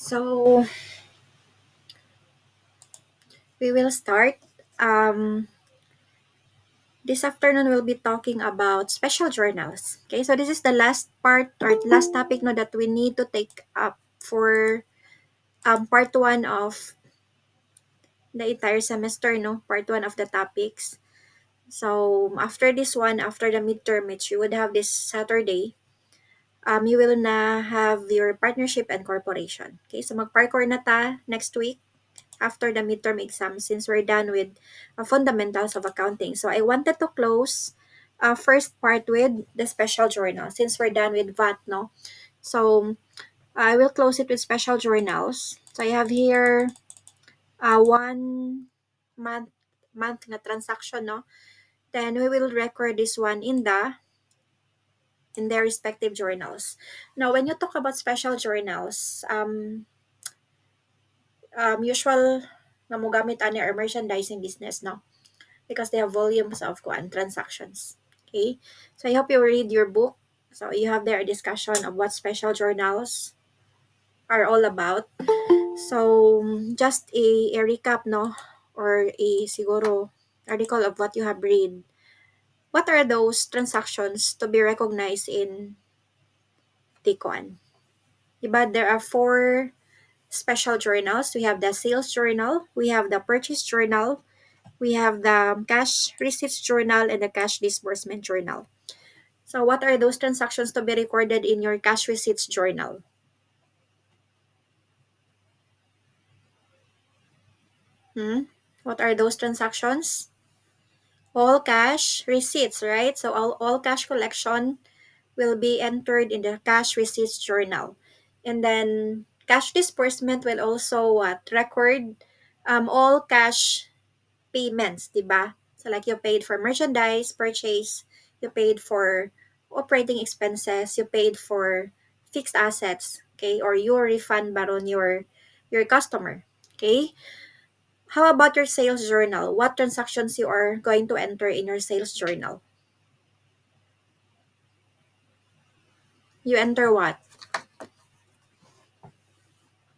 So we will start. This afternoon we'll be talking about special journals. Okay, so this is the last part or last topic no, that we need to take up for part one of the entire semester, no? Part one of the topics. So after this one, after the midterm, which you would have this Saturday, you will na have your partnership and corporation. Okay, so mag-parkour na ta next week after the midterm exam since we're done with fundamentals of accounting. So I wanted to close first part with the special journal since we're done with VAT, no? So I will close it with special journals. So I have here 1 month na transaction, no? Then we will record this one in their respective journals. Now, when you talk about special journals, usual na mo gamit ani or merchandising business, no? Because they have volumes of transactions. Okay, so I hope you read your book. So you have there a discussion of what special journals are all about. So just a recap, no, or a siguro article of what you have read. What are those transactions to be recognized in Tikuan? Diba, there are four special journals. We have the sales journal, we have the purchase journal, we have the cash receipts journal, and the cash disbursement journal. So what are those transactions to be recorded in your cash receipts journal? What are those transactions? All cash receipts, right? So all cash collection will be entered in the cash receipts journal. And then cash disbursement will also record all cash payments, diba? So like you paid for merchandise purchase, you paid for operating expenses, you paid for fixed assets, okay? Or your refund baron your customer, okay? How about your sales journal? What transactions you are going to enter in your sales journal? You enter what?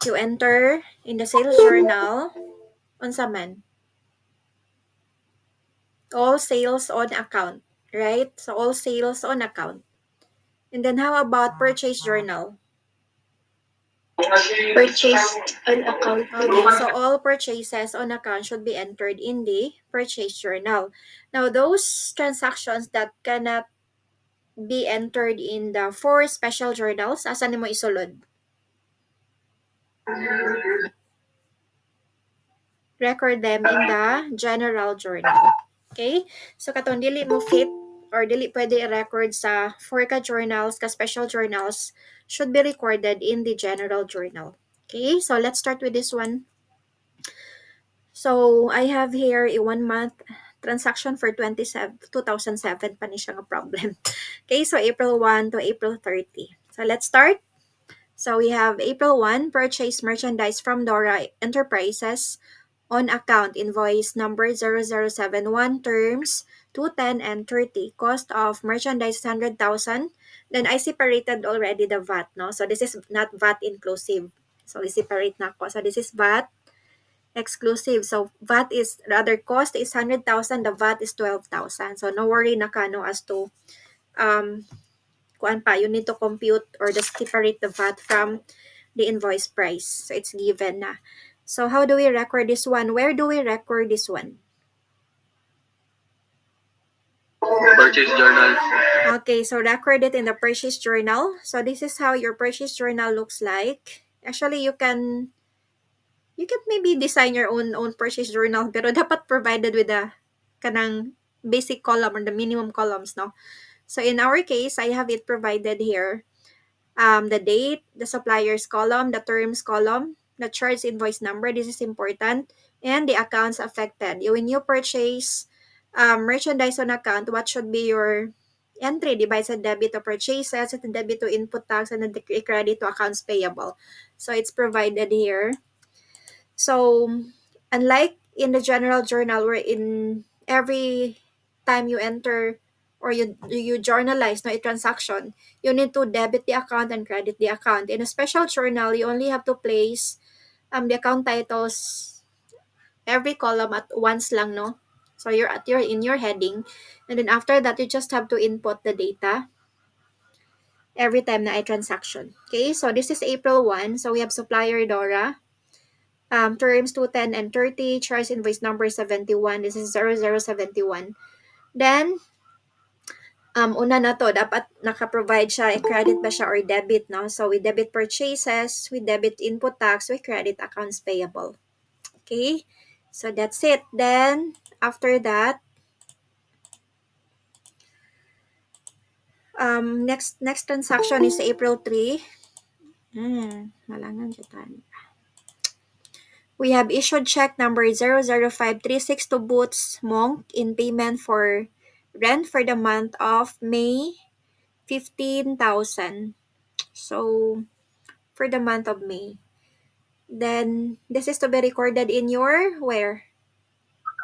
You enter in the sales journal unsa man? All sales on account, right? So all sales on account. And then how about purchase journal? Purchased an account. Okay, so all purchases on account should be entered in the purchase journal. Now, those transactions that cannot be entered in the four special journals, asan mo isulod? Record them in the general journal. Okay? So, katong dili mo fit or dili pwede i-record sa four ka journals, ka special journals, should be recorded in the general journal. Okay? So, let's start with this one. So, I have here a 1 month transaction for 2007 pa ni siya nga problem. Okay, so April 1 to April 30. So, let's start. So, we have April 1, purchase merchandise from Dora Enterprises on account invoice number 0071 terms 210 and 30. Cost of merchandise 100,000. Then, I separated already the VAT, no? So, this is not VAT inclusive. So, I separate na ko. So, this is VAT exclusive. So VAT is rather cost is 100,000, the VAT is 12,000. So no worry na kano as to um kuan pa you need to compute or just separate the VAT from the invoice price. So it's given na. So how do we record this one? Where do we record this one? Purchase journal. Okay, so record it in the purchase journal. So this is how your purchase journal looks like. Actually, you can maybe design your own purchase journal pero dapat provided with the kanang basic column or the minimum columns, no? So in our case, I have it provided here. The date, the supplier's column, the terms column, the charge invoice number, this is important, and the accounts affected. When you purchase merchandise on account, what should be your entry? Diba? It's a debit to purchases, it's a debit to input tax, and a credit to accounts payable. So it's provided here. So, unlike in the general journal, where in every time you enter or you journalize no a transaction, you need to debit the account and credit the account. In a special journal, you only have to place the account titles every column at once lang, no? So you're at your in your heading, and then after that you just have to input the data every time na a transaction. Okay, so this is April 1. So we have supplier Dora. Terms 210 and 30, charge invoice number 71. This is 0071. Then, una na to, dapat naka-provide siya, credit ba siya or debit, no? So, with debit purchases, with debit input tax, with credit accounts payable. Okay? So, that's it. Then, after that, next transaction is April 3. Malangan siya tayo. We have issued check number 00536 to Boots Monk in payment for rent for the month of May, 15,000. So, for the month of May. Then, this is to be recorded in your where?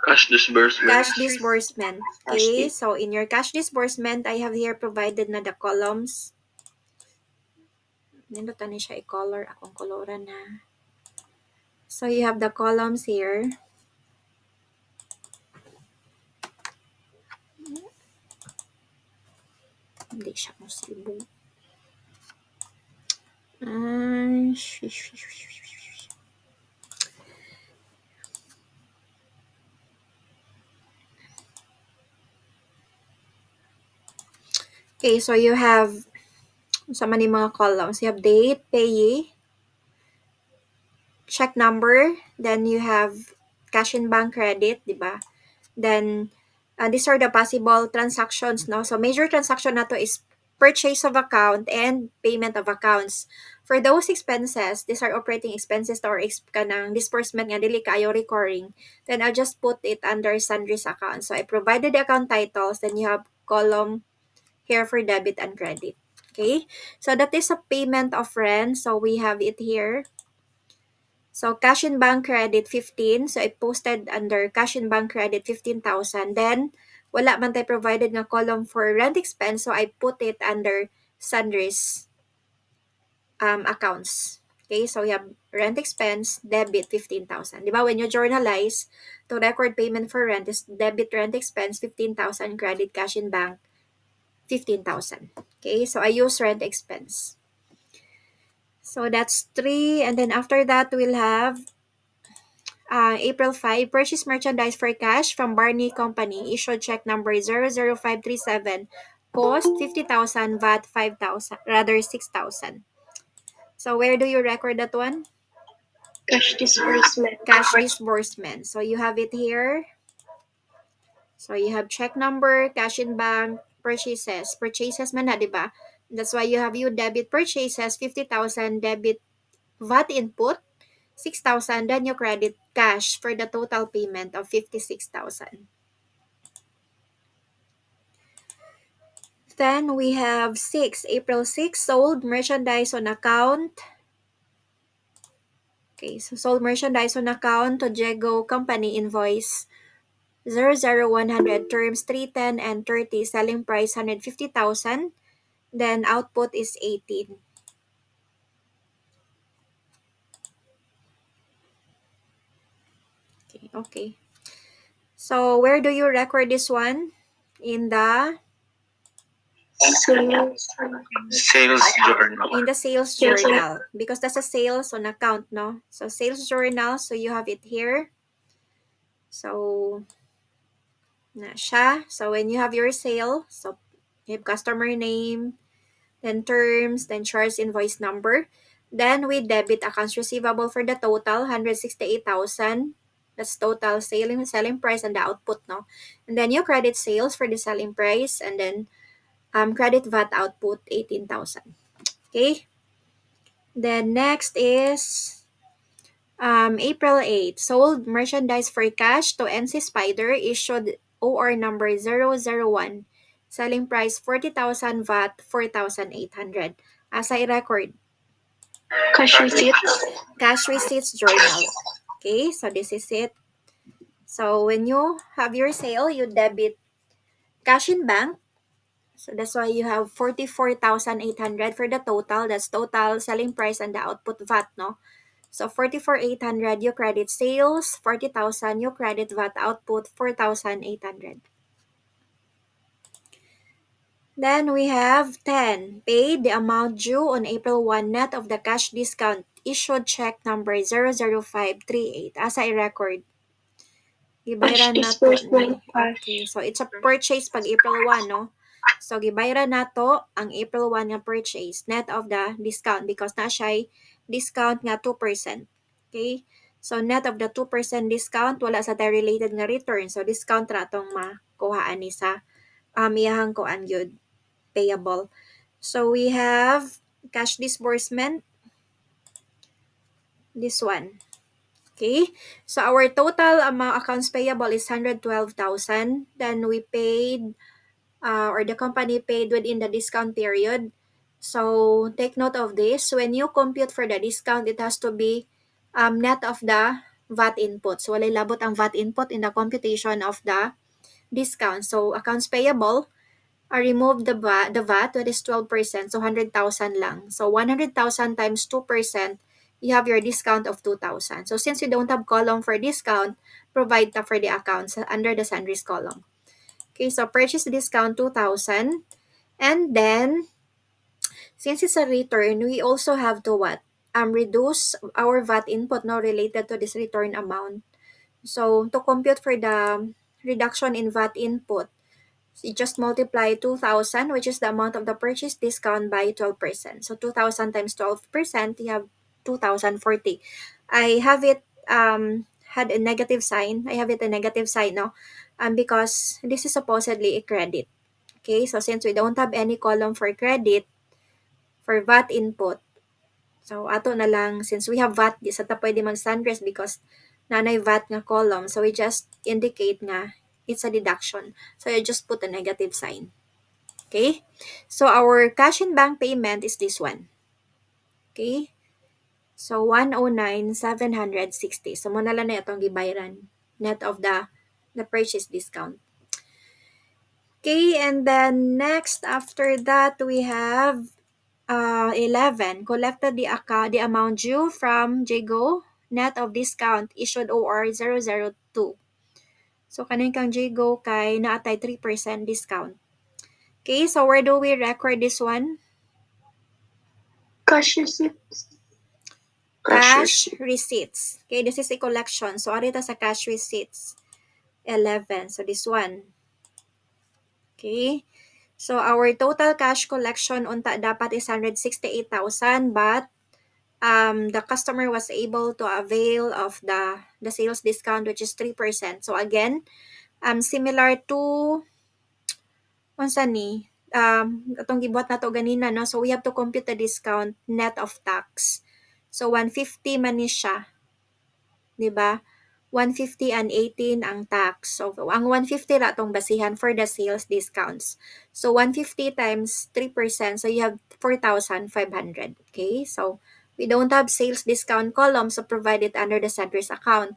Cash disbursement. Cash disbursement. Okay, so in your cash disbursement, I have here provided na the columns. Nindutan ni siya i-color. Akong koloran na. So, you have the columns here. Hindi siya musibo. Okay, so you have sa many mga columns. You have date, payee, check number, then you have cash in bank credit, di ba? Then, these are the possible transactions, no? So, major transaction na to is purchase of account and payment of accounts. For those expenses, these are operating expenses or kanang disbursement nga dili kayo recurring, then I'll just put it under sundries account. So, I provided the account titles, then you have column here for debit and credit. Okay? So, that is a payment of rent. So, we have it here. So, cash in bank credit 15. So, I posted under cash in bank credit 15,000. Then, wala man tayo provided nga column for rent expense. So, I put it under sundries accounts. Okay, so we have rent expense, debit 15,000. Di ba? When you journalize, to record payment for rent is debit rent expense 15,000, credit cash in bank 15,000. Okay, so I use rent expense. So that's 3. And then after that, we'll have April 5, purchase merchandise for cash from Barney Company. Issued check number 00537. Cost 50,000, VAT 5,000, rather 6,000. So where do you record that one? Cash disbursement. Cash disbursement. So you have it here. So you have check number, cash in bank, purchases. Purchases man na, di ba? That's why you have your debit purchases, 50,000, debit Vat Input, 6,000, then you credit cash for the total payment of 56,000. Then we have April 6, sold merchandise on account. Okay, so sold merchandise on account to Jego Company invoice 00100, terms 310 and 30, selling price 150,000, then output is 18. Okay. So where do you record this one? In the Sales journal. in the sales journal, because that's a sales on account, no? So sales journal, so you have it here. So na siya. So when you have your sale, so you have customer name, then terms, then charge invoice number. Then we debit accounts receivable for the total 168,000. That's total selling price and the output, no? And then you credit sales for the selling price, and then credit VAT output 18,000. Okay? Then next is April 8, sold merchandise for cash to NC Spider, issued OR number 001. Selling price 40,000, VAT 4,800. As I record, Cash receipts. cash receipts journal. Okay, so this is it. So when you have your sale, you debit cash in bank, So that's why you have 44,800 for the total. That's total selling price and the output VAT, no? So 44,800 you credit sales, 40,000 you credit VAT output, 4,800. Then we have 10. Paid the amount due on April 1 net of the cash discount issued check number 00538 as a record. Cash Gibayaran na to disbursement ni. Okay, cash. so it's a purchase pag April 1, no? So gibayaran na to ang April 1 nga purchase net of the discount because na siya discount nga 2%. Okay? So net of the 2% discount wala sa tayo related nga return. So discount ra tong makuhaan ni sa iyahang kuan gyud payable. So we have cash disbursement, this one. Okay, so our total amount accounts payable is 112,000. Then we paid, or the company paid within the discount period. So take note of this. When you compute for the discount, it has to be net of the VAT input. So walay labot ang VAT input in the computation of the discount. So accounts payable, remove the VAT, that is 12%, so 100,000 lang. So 100,000 times 2%, you have your discount of 2,000. So since we don't have column for discount, provide ta for the accounts under the sundries column. Okay, so purchase discount 2,000. And then, since it's a return, we also have to what? Reduce our VAT input now related to this return amount. So to compute for the reduction in VAT input, so you just multiply 2,000, which is the amount of the purchase discount, by 12%. So 2,000 times 12%, you have 2,040. I have it had a negative sign. I have it a negative sign now, because this is supposedly a credit. Okay, so since we don't have any column for credit for VAT input, so ato na lang, since we have VAT, di sa ta pwede mag-sundress because nanay VAT nga column. So we just indicate nga it's a deduction. So you just put a negative sign. Okay? So our cash in bank payment is this one. Okay? So 109,760. So muna lang na itong gibayaran net of the purchase discount. Okay, and then next after that we have 11. Collected the amount due from Jago net of discount issued OR 002. So kanin kang Jago kay naatay 3% discount. Okay, so where do we record this one? Cash receipts. Cash receipts. Okay, this is a collection. So, arita sa cash receipts. 11. So, this one. Okay. So, our total cash collection unta dapat is 168,000, but the customer was able to avail of the sales discount, which is 3%. So, again, similar to unsa ni atong gibuhat nato ganina, no? So we have to compute the discount net of tax. So 150 man ni siya, 'di ba? 150 and 18 ang tax. So ang 150 ra tong basihan for the sales discounts. So 150 times 3%, so you have 4,500. Okay? So we don't have sales discount column, so provide it under the sundries account.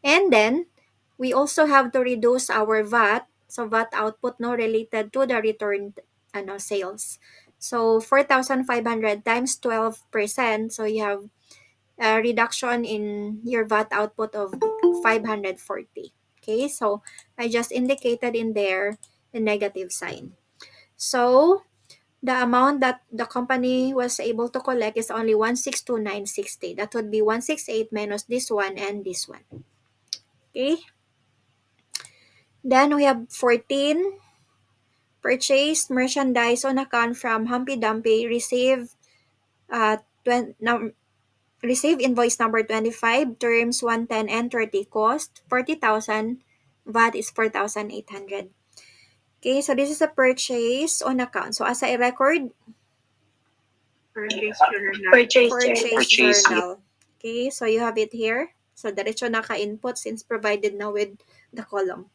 And then we also have to reduce our VAT. So VAT output no related to the returned sales. So 4,500 times 12%, so you have a reduction in your VAT output of 540. Okay, so I just indicated in there the negative sign. So the amount that the company was able to collect is only 162,960. That would be 168 minus this one and this one. Okay. Then we have 14. Purchased merchandise on account from Humpy Dumpy. Receive invoice number 25, terms 110 and 30, cost 40,000, VAT is 4,800. Okay, so this is a purchase on account. So as a record, purchase journal. Okay, so you have it here. So diretso naka-input since provided na with the column.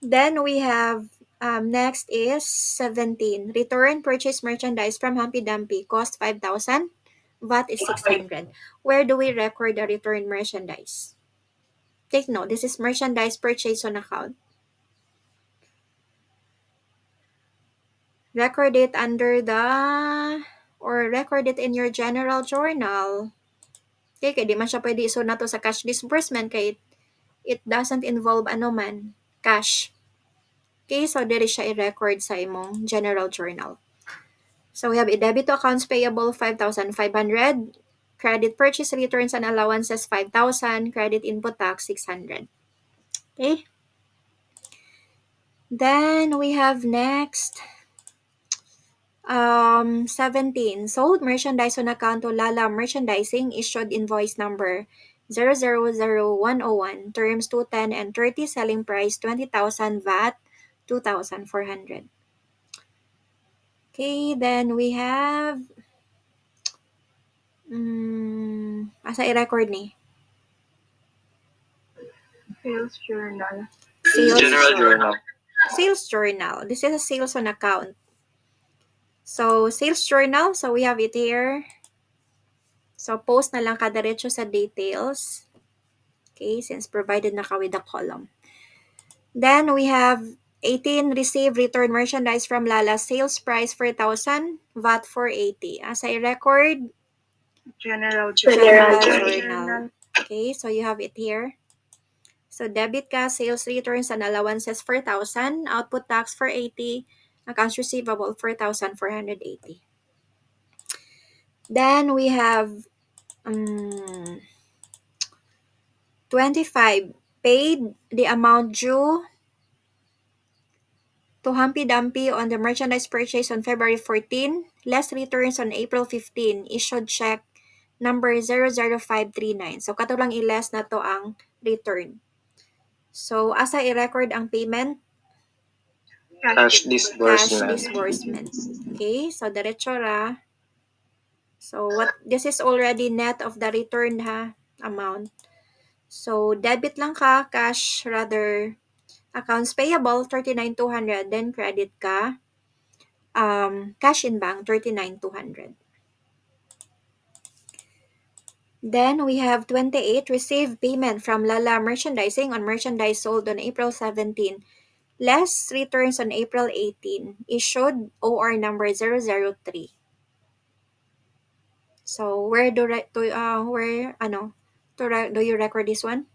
Then we have next is 17. Return purchase merchandise from Humpy Dumpy, cost 5,000, VAT is 600. Where do we record the return merchandise? Take note, this is merchandise purchase on account. record it under or record it in your general journal. Okay, kaya di man siya pwede iso na to sa cash disbursement kay it doesn't involve cash. Okay, so diri siya i-record sa imong general journal. So we have a debit to accounts payable 5,500, credit purchase returns and allowances 5,000, credit input tax 600. Okay? Then we have next 17. Sold merchandise on account to Lala Merchandising issued invoice number 000101, terms 210 and 30, selling price 20,000, VAT 2,400. Okay, then we have asa i-record ni? Sales journal. Sales General journal. Sales journal. This is a sales on account. So, sales journal. So, we have it here. So, post na lang kadiretso sa details. Okay, since provided na ka with the column. Then, we have 18 receive return merchandise from Lala. Sales price 4,000, VAT 480. As I record, General journal. Okay, so you have it here. So, debit ka, sales returns and allowances 4,000, output tax 480, accounts receivable 4,480. Then, we have 25, paid the amount due to Humpy Dumpy on the merchandise purchase on February 14, less returns on April 15, issued check number 00539. So, katulang i-less na to ang return. So, asa i-record ang payment? Cash Cash disbursement. disbursement. Okay, so diretso ra. So, this is already net of the returned amount. So, debit lang ka, cash rather, accounts payable 39,200, then credit ka cash in bank 39,200. Then we have 28, received payment from Lala Merchandising on merchandise sold on April 17, less returns on April 18, issued OR number 003. So where do you record this one?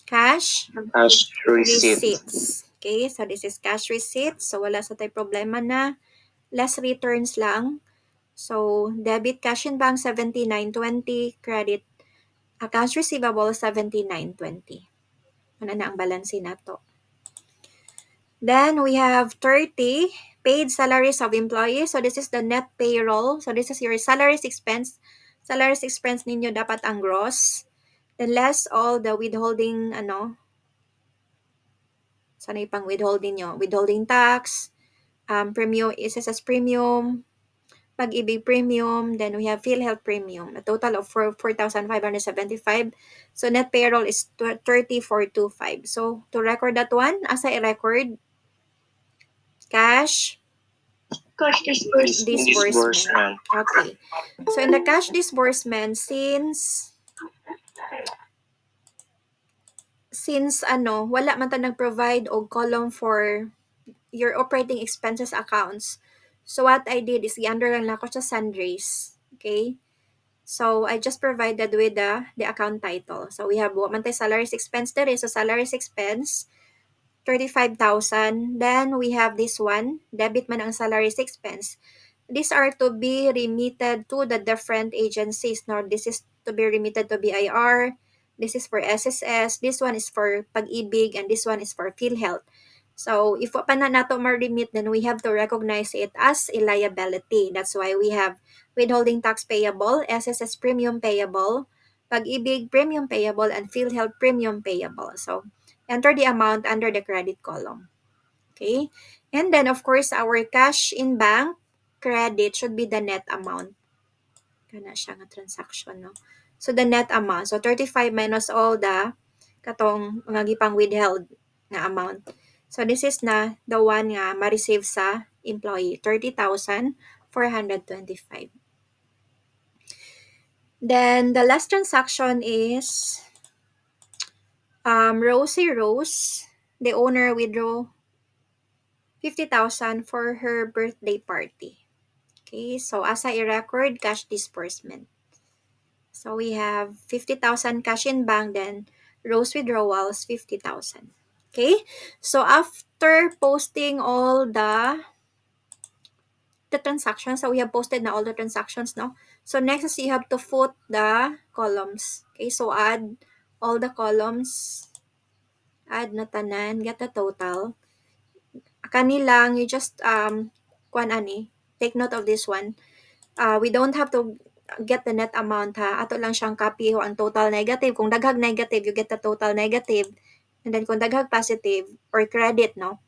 Cash Cash receipt. receipts. Okay, so this is cash receipts. So wala sa tayo problema na less returns lang. So debit cash in bank 7920, credit accounts receivable 7920. Ano na ang balance na to? Then we have 30, paid salaries of employees. So this is the net payroll. So this is your salaries expense. Salaries expense ninyo dapat ang gross. Then less all the withholding, sana pang withholding nyo? Withholding tax, premium, SSS premium, Pag-ibig premium, then we have PhilHealth premium, a total of 4,575. So net payroll is 30,425. So to record that one, asa i-record? Cash disbursement. Okay. So in the cash disbursement, since wala man ta nag-provide og column for your operating expenses accounts. So what I did is i-under lang ako sa sundries. Okay? So I just provided with the account title. So we have man tay salaries expense there. So salaries expense 35,000. Then we have this one, debit man ang salaries expense. These are to be remitted to the different agencies. Now, this is to be remitted to BIR. This is for SSS. This one is for Pag-ibig. And this one is for PhilHealth. So, if pa na nato ma-remit, then we have to recognize it as a liability. That's why we have withholding tax payable, SSS premium payable, Pag-ibig premium payable, and PhilHealth premium payable. So, enter the amount under the credit column. Okay? And then, of course, our cash in bank credit should be the net amount. Kana siya nga transaction, no? So, the net amount. So, 35 minus all the katong mga gipang withheld nga amount. So, this is na the one nga ma-receive sa employee, 30,425. Then, the last transaction is Rosie Rose, the owner withdraw 50,000 for her birthday party. Okay, so asa i-record cash disbursement. So we have 50,000 cash in bank, then Rose withdrawals 50,000. Okay, so after posting all the transactions, so we have posted na all the transactions, no? So next is you have to put the columns. Okay, so add all the columns, add na tanan, get the total. Kanilang, you just, kuan ani, take note of this one. We don't have to get the net amount ha. Ato lang siyang copy ho ang total negative. Kung daghag negative, you get the total negative. And then kung daghag positive or credit, no?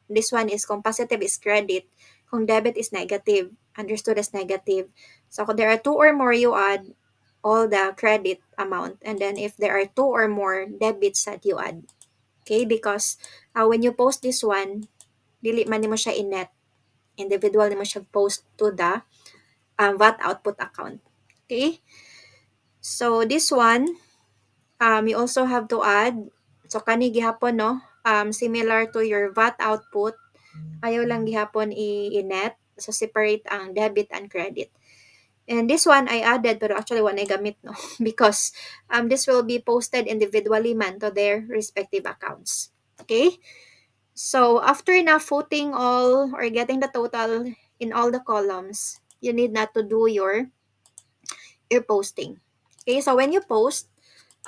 This one is kung positive is credit. Kung debit is negative. Understood as negative. So kung there are two or more, you add all the credit amount. And then if there are two or more debits that you add. Okay? Because when you post this one, dili man nimo siya in-net. Individual nimo siya post to the VAT output account. Okay? So this one, you also have to add, so kani gihapon, no? Similar to your VAT output, ayaw lang gihapon i-net. So separate ang debit and credit. And this one I added, pero actually wala gamit, no? Because this will be posted individually man to their respective accounts. Okay? So after na footing all or getting the total in all the columns, you need not to do your posting. Okay, so when you post,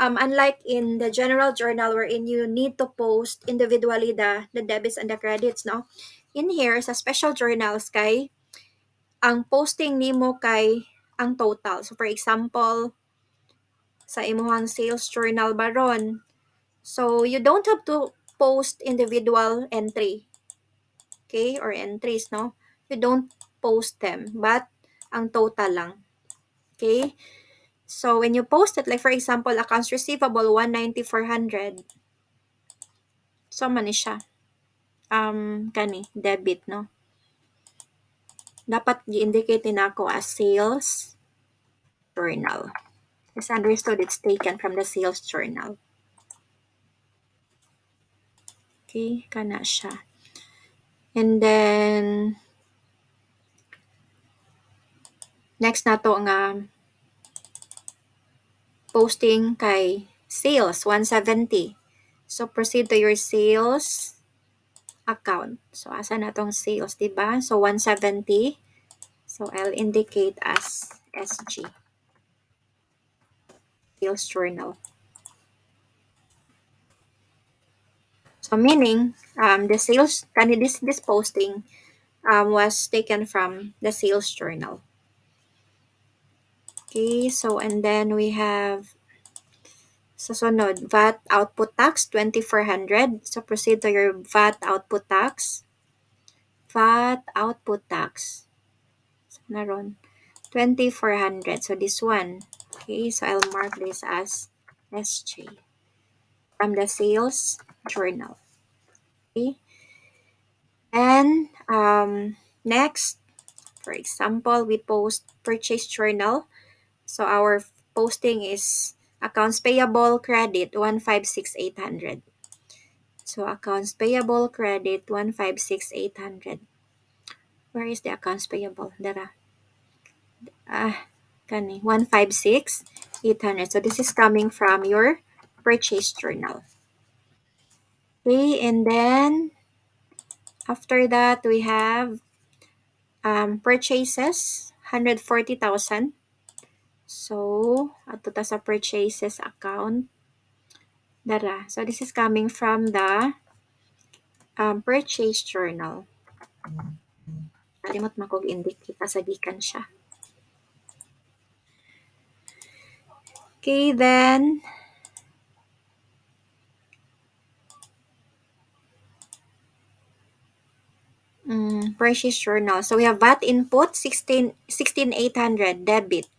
unlike in the general journal wherein you need to post individually the debits and the credits, no? In here, sa special journals kay, ang posting nimo kay ang total. So for example, sa imuhang sales journal baron, so you don't have to post individual entry. Okay, or entries, no? You don't post them, but ang total lang. Okay? So when you post it, like for example, accounts receivable 190,400. So man ni siya. Kani debit, no? Dapat i-indicate na ako as sales journal. It's understood it's taken from the sales journal. Okay, kana siya. And then next na to nga posting kay sales 170. So proceed to your sales account. So asa na tong sales, diba? So 170. So I'll indicate as SG, sales journal. So meaning, the sales, this posting was taken from the sales journal. Okay, so and then we have sa sunod, VAT output tax 2,400. So proceed to your VAT output tax. VAT output tax. So naron 2,400. So this one. Okay, so I'll mark this as SJ from the sales journal. Okay. And next, for example, we post purchase journal. So our posting is accounts payable credit 156,800. So accounts payable credit 156,800. Where is the accounts payable? Dara. Kani 156,800. So this is coming from your purchase journal. Okay, and then after that we have purchases 140,000. So ato ta sa purchases account. Dara. So this is coming from the purchase journal. Kalimot makog indicate sa gikan siya. Okay, then purchase journal. So we have VAT input 16,800 debit.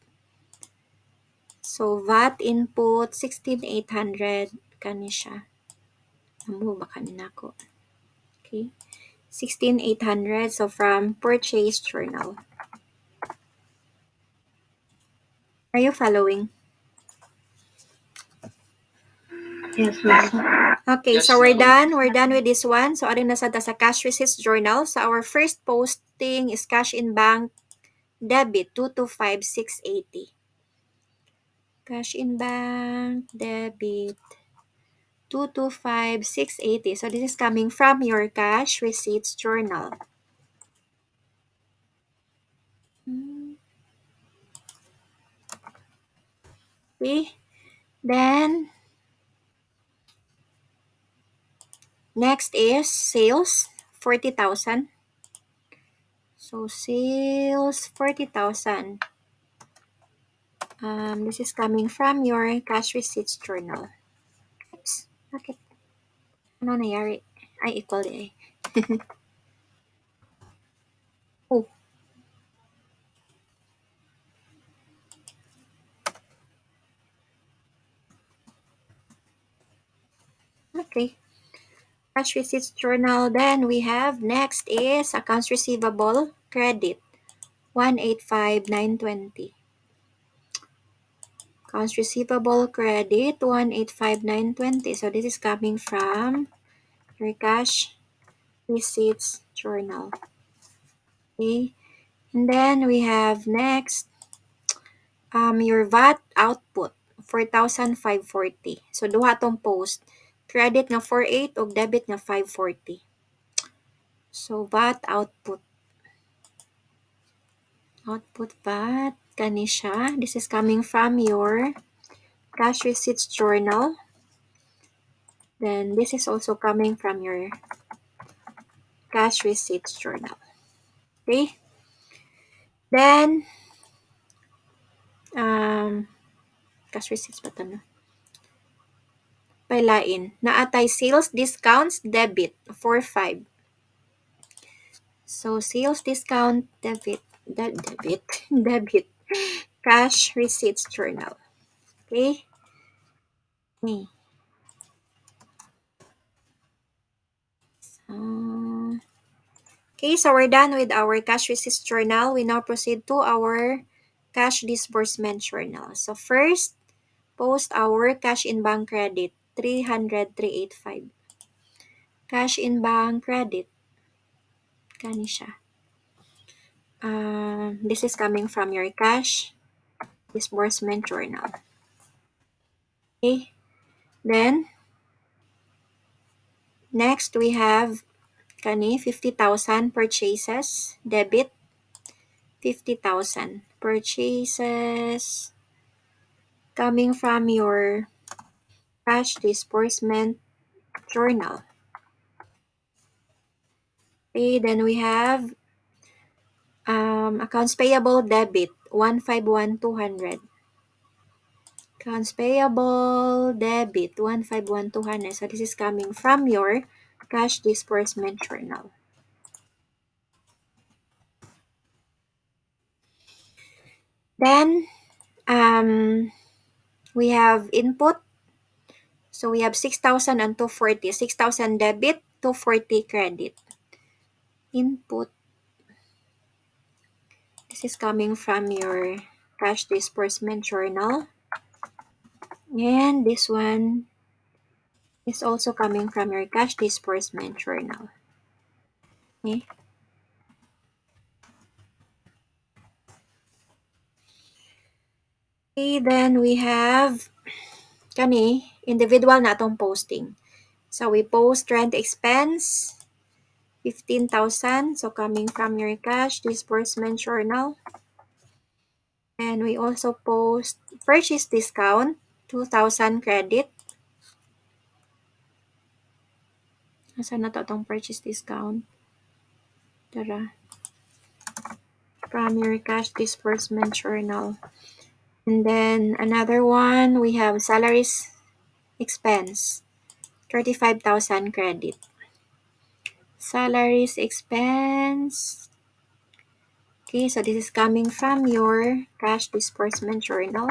So VAT input 16,800 kani siya. Amo ba kanina ko? Okay. 16,800 so from purchase journal. Are you following? Yes, miss. Okay, so we're done. We're done with this one. So, aring nasa sa cash receipts journal. So, our first posting is cash in bank debit 225,680. Cash in bank debit 225,680. So, this is coming from your cash receipts journal. Okay. Then, next is sales 40,000. So, sales 40,000. This is coming from your cash receipts journal. Oops. Bakit? Ano nangyari? Ay, equal eh. Oh, okay. Cash receipts journal. Then we have next is accounts receivable credit 185,920. Accounts receivable credit 185,920. So this is coming from your cash receipts journal. Okay. And then we have next your VAT output 4,540. So duha tong post. Credit nga 48 ug debit nga 540. So VAT output. Output VAT kani siya. This is coming from your cash receipts journal. Then this is also coming from your cash receipts journal. Okay? Then cash receipts ba to na? Pailain. Naatay sales discounts debit 45. So sales discount debit debit cash receipts journal. Okay? Okay. Okay, so we're done with our cash receipts journal. We now proceed to our cash disbursement journal. So first, post our cash in bank credit 300,385. Cash in bank credit. Kani siya. This is coming from your cash disbursement journal. Okay. Then, next we have kani 50,000 purchases debit 50,000 purchases coming from your cash disbursement journal. Okay, then we have accounts payable debit 151,200. Accounts payable debit 151,200. So this is coming from your cash disbursement journal. Then we have input. So we have 6,000 and 240. 6,000 debit, 240 credit. Input. This is coming from your cash disbursement journal. And this one is also coming from your cash disbursement journal. Okay. Okay, then we have kani individual na atong posting. So we post rent expense 15,000. So coming from your cash disbursement journal. And we also post purchase discount 2,000 credit. Asan na to itong purchase discount? Tara. From your cash disbursement journal. And then another one, we have salaries expense 35,000 credit. Salaries expense. Okay, so this is coming from your cash disbursement journal.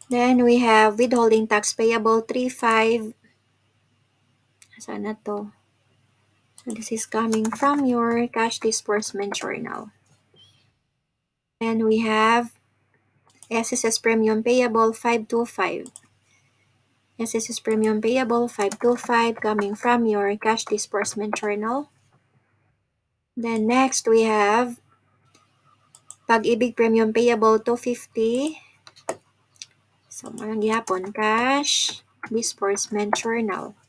Then we have withholding tax payable 35. Saan na to? So this is coming from your cash disbursement journal. And we have SSS premium payable 525. SSS premium payable 525 coming from your cash disbursement journal. Then next we have Pag-ibig premium payable 250. So, marang gihapon cash disbursement journal.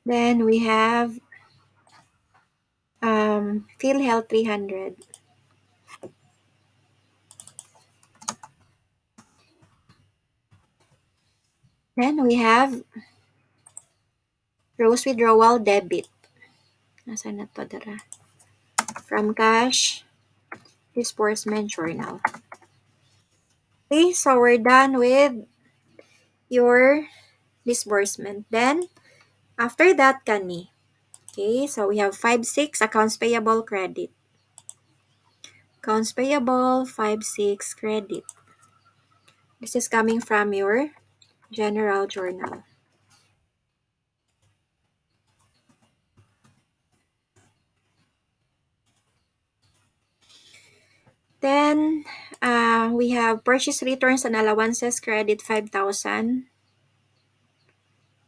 Then we have PhilHealth 300. Then we have Rose withdrawal debit. Nasaan na to dara? From cash disbursement journal. Okay, so we're done with your disbursement. Then, after that, kani. Okay, so we have 5-6 accounts payable credit. Accounts payable 5-6 credit. This is coming from your general journal. Then, we have purchase returns and allowances credit 5,000.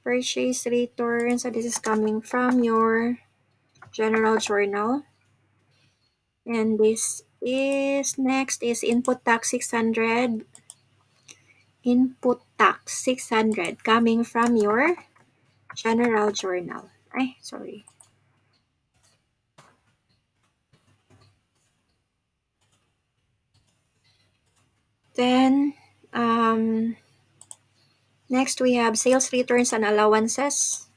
Purchase returns, so this is coming from your general journal. And this is, next is input tax 600. Input tax 600 coming from your general journal. Ay, sorry. Then, next we have sales returns and allowances.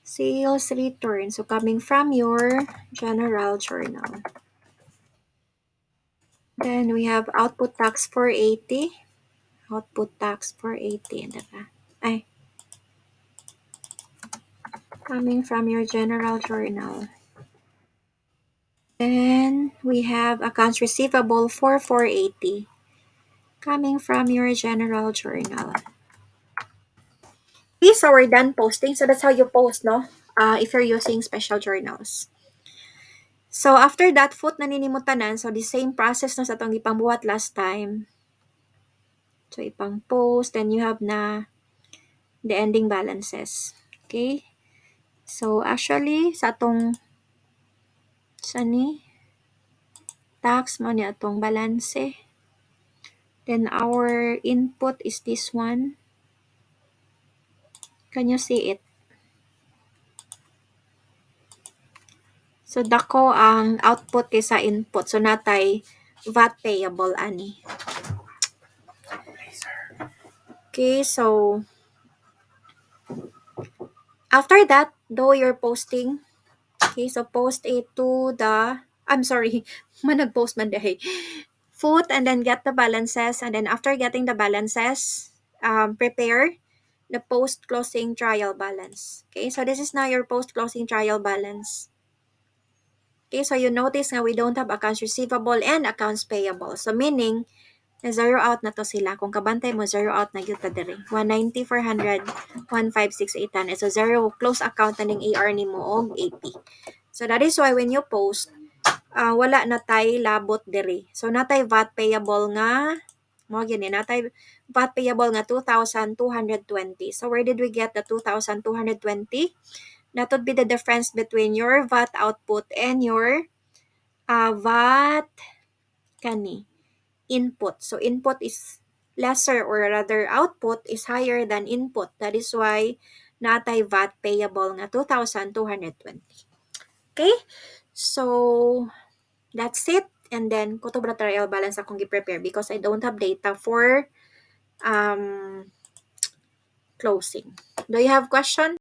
Sales return, so coming from your general journal. Then we have output tax 480. Output tax 480. Ay, coming from your general journal. Then we have accounts receivable for 480. Coming from your general journal. Okay, so we're done posting. So that's how you post, no? If you're using special journals. So after that, foot naninimutanan. So the same process na sa itong ipangbuhat last time. So ipang post, then you have na the ending balances. Okay? So actually, sa itong tax mo niya itong balance. Then our input is this one. Can you see it? So dako ang output kay sa input. So natay VAT payable ani. Okay, so after that, though you're posting, okay, so post it to the, I'm sorry, manag-post man dahi. Foot and then get the balances, and then after getting the balances, prepare the post-closing trial balance. Okay, so this is now your post-closing trial balance. Okay, so you notice nga we don't have accounts receivable and accounts payable. So meaning, na-zero out na to sila. Kung kabantay mo, zero out na yun ta diri. 190, 400, 156, 800. So zero close account na ning AR ni mo og 80. So that is why when you post, wala na tay labot diri. So natay VAT payable nga, mo gini, natay VAT payable nga 2,220. So where did we get the 2,220? That would be the difference between your VAT output and your VAT input. So input is lesser, or rather output is higher than input. That is why natay VAT payable nga 2,220. Okay? So that's it. And then kutob na trial balance akong gi-prepare because I don't have data for closing. Do you have question?